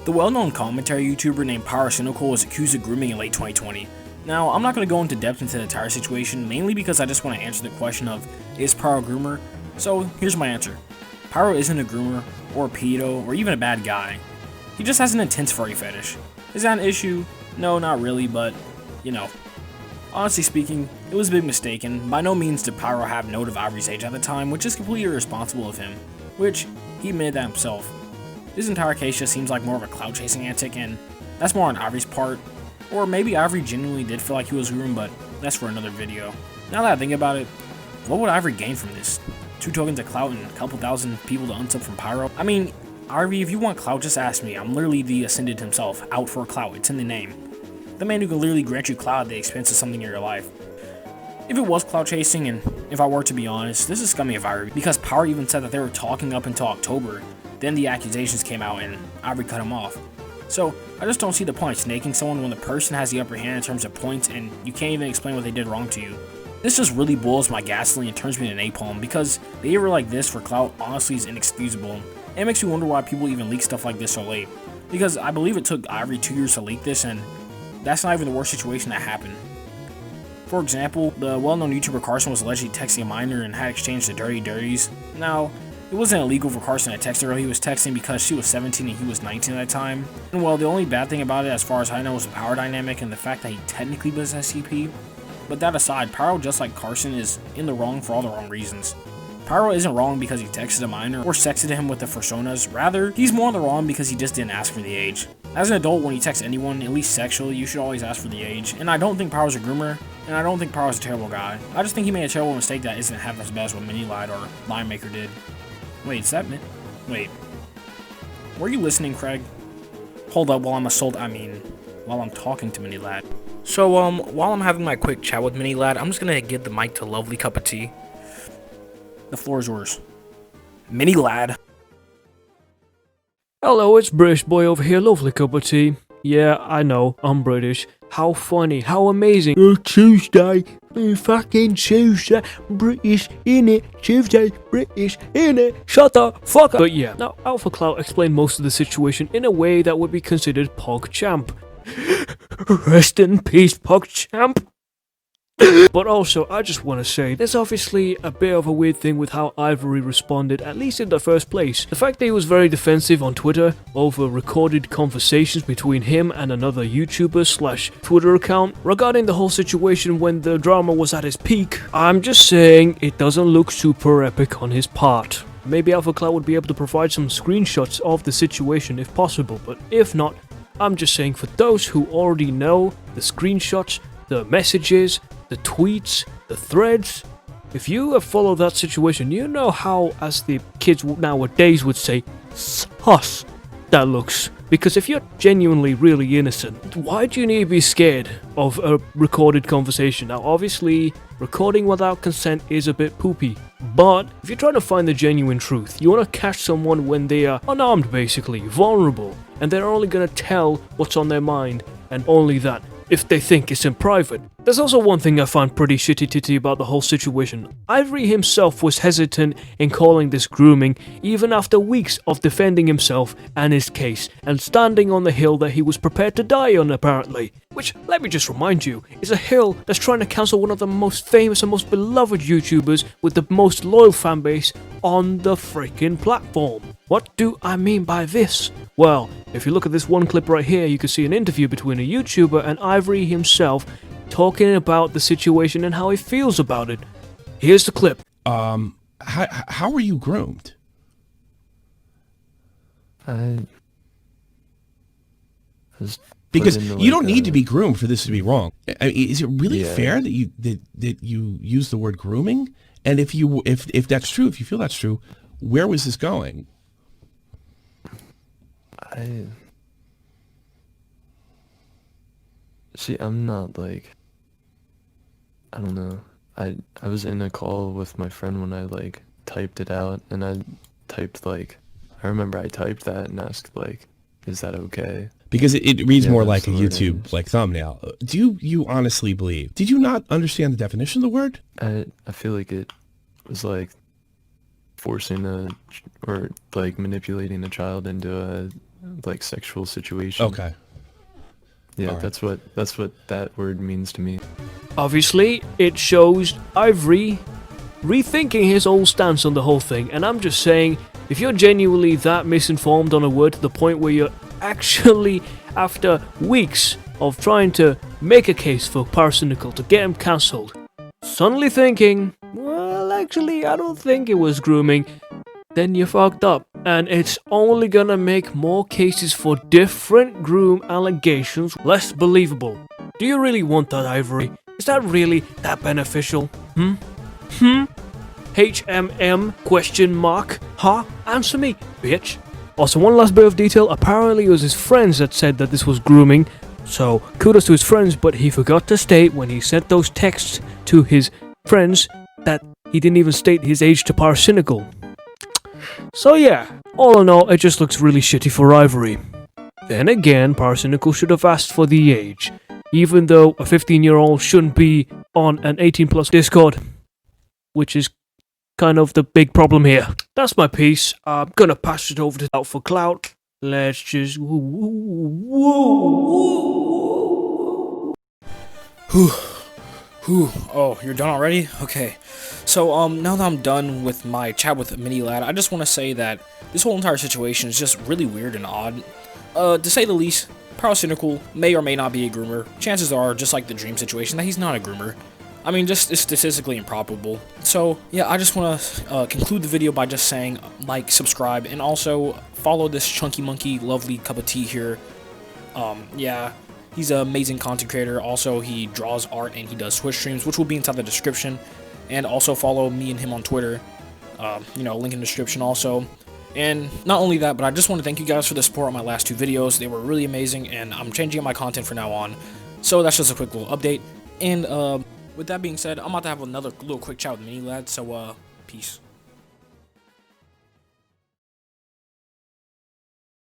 The well-known commentary YouTuber named Pyro was accused of grooming in late 2020. Now, I'm not going to go into depth into the entire situation, mainly because I just want to answer the question of, is Pyro a groomer? So, here's my answer. Pyro isn't a groomer, or a pedo, or even a bad guy. He just has an intense furry fetish. Is that an issue? No, not really, but, you know. Honestly speaking, it was a big mistake, and by no means did Pyro have note of Ivory's age at the time, which is completely irresponsible of him, which, he admitted that himself. This entire case just seems like more of a clout-chasing antic, and that's more on Ivory's part. Or maybe Ivory genuinely did feel like he was groomed, but that's for another video. Now that I think about it, what would Ivory gain from this? 2 tokens of clout and a couple thousand people to unsub from Pyro? I mean, Ivory, if you want clout, just ask me. I'm literally the Ascended himself, out for clout, it's in the name. The man who can literally grant you clout at the expense of something in your life. If it was clout chasing, and if I were to be honest, this is scummy of Ivory, because Pyro even said that they were talking up until October, then the accusations came out and Ivory cut him off. So, I just don't see the point of snaking someone when the person has the upper hand in terms of points and you can't even explain what they did wrong to you. This just really boils my gasoline and turns me into napalm, because behavior like this for clout honestly is inexcusable. And it makes me wonder why people even leak stuff like this so late. Because I believe it took Ivory 2 years to leak this, and that's not even the worst situation that happened. For example, the well-known YouTuber Carson was allegedly texting a minor and had exchanged the dirty dirties. Now, it wasn't illegal for Carson to text the girl he was texting because she was 17 and he was 19 at the time. And well, the only bad thing about it as far as I know was the power dynamic and the fact that he technically was SCP. But that aside, Pyro, just like Carson, is in the wrong for all the wrong reasons. Pyro isn't wrong because he texted a minor or sexted him with the personas, rather, he's more in the wrong because he just didn't ask for the age. As an adult, when you text anyone, at least sexually, you should always ask for the age, and I don't think Pyro's a groomer, and I don't think Pyro's a terrible guy. I just think he made a terrible mistake that isn't half as bad as what Mini Lad or Line Maker did. Wait, is that Wait. Were you listening, Craig? Hold up while I'm talking to Mini Lad. So, while I'm having my quick chat with Mini Lad, I'm just gonna give the mic to Loovlehcuppatea. The floor is yours. Mini Lad. Hello, it's British boy over here, Loovlehcuppatea. Yeah, I know, I'm British. How funny, how amazing. Tuesday, fucking Tuesday, British innit, Tuesday, British innit, shut the fuck up. But yeah, now Alpha Cloud explained most of the situation in a way that would be considered PogChamp. Rest in peace, PogChamp. But also, I just want to say, there's obviously a bit of a weird thing with how Ivory responded, at least in the first place. The fact that he was very defensive on Twitter over recorded conversations between him and another YouTuber slash Twitter account regarding the whole situation when the drama was at its peak. I'm just saying, it doesn't look super epic on his part. Maybe Alpha Cloud would be able to provide some screenshots of the situation if possible, but if not, I'm just saying for those who already know the screenshots, the messages, the tweets, the threads. If you have followed that situation, you know how, as the kids nowadays would say, sus that looks. Because if you're genuinely really innocent, why do you need to be scared of a recorded conversation? Now obviously, recording without consent is a bit poopy. But if you're trying to find the genuine truth, you want to catch someone when they are unarmed basically, vulnerable, and they're only going to tell what's on their mind, and only that, if they think it's in private. There's also one thing I find pretty shitty-titty about the whole situation. Ivory himself was hesitant in calling this grooming, even after weeks of defending himself and his case, and standing on the hill that he was prepared to die on apparently. Which, let me just remind you, is a hill that's trying to cancel one of the most famous and most beloved YouTubers with the most loyal fanbase on the freaking platform. What do I mean by this? Well, if you look at this one clip right here, you can see an interview between a YouTuber and Ivory himself talking about the situation and how he feels about it. Here's the clip. How were you groomed? Because you don't need to be groomed for this to be wrong. I mean, is it really fair that you use the word grooming? And if that's true, if you feel that's true, where was this going? See, I'm not like, I don't know. I was in a call with my friend when I like typed it out, and I typed like, I remember I typed that and asked like, is that okay? Because it reads more like a YouTube like thumbnail. Do you honestly believe? Did you not understand the definition of the word? I feel like it was like forcing or like manipulating a child into like sexual situation. Okay. Yeah, All right. that's what that word means to me. Obviously, it shows Ivory rethinking his old stance on the whole thing, and I'm just saying, if you're genuinely that misinformed on a word to the point where you're actually, after weeks of trying to make a case for Pyrocynical to get him cancelled, suddenly thinking, well, actually, I don't think it was grooming, then you're fucked up. And it's only gonna make more cases for different groom allegations less believable. Do you really want that, Ivory? Is that really that beneficial? HMM question mark? Huh? Answer me, bitch. Also, one last bit of detail. Apparently it was his friends that said that this was grooming. So, kudos to his friends, but he forgot to state when he sent those texts to his friends that he didn't even state his age to Pyrocynical. So yeah, all in all, it just looks really shitty for Ivory. Then again, Pyrocynical should have asked for the age, even though a 15-year-old shouldn't be on an 18+ Discord, which is kind of the big problem here. That's my piece. I'm gonna pass it over to Out for Clout. Let's just Oh, you're done already? Okay. So, now that I'm done with my chat with Mini Lad, I just want to say that this whole entire situation is just really weird and odd. To say the least, Pyrocynical may or may not be a groomer. Chances are, just like the Dream situation, that he's not a groomer. I mean, just it's statistically improbable. So, yeah, I just want to conclude the video by just saying like, subscribe, and also follow this chunky monkey, Loovlehcuppatea here. Yeah. He's an amazing content creator. Also, he draws art and he does Twitch streams, which will be inside the description. And also follow me and him on Twitter. Link in the description also. And not only that, but I just want to thank you guys for the support on my last 2 videos. They were really amazing, and I'm changing up my content from now on. So that's just a quick little update. And with that being said, I'm about to have another little quick chat with Mini Lad. So peace.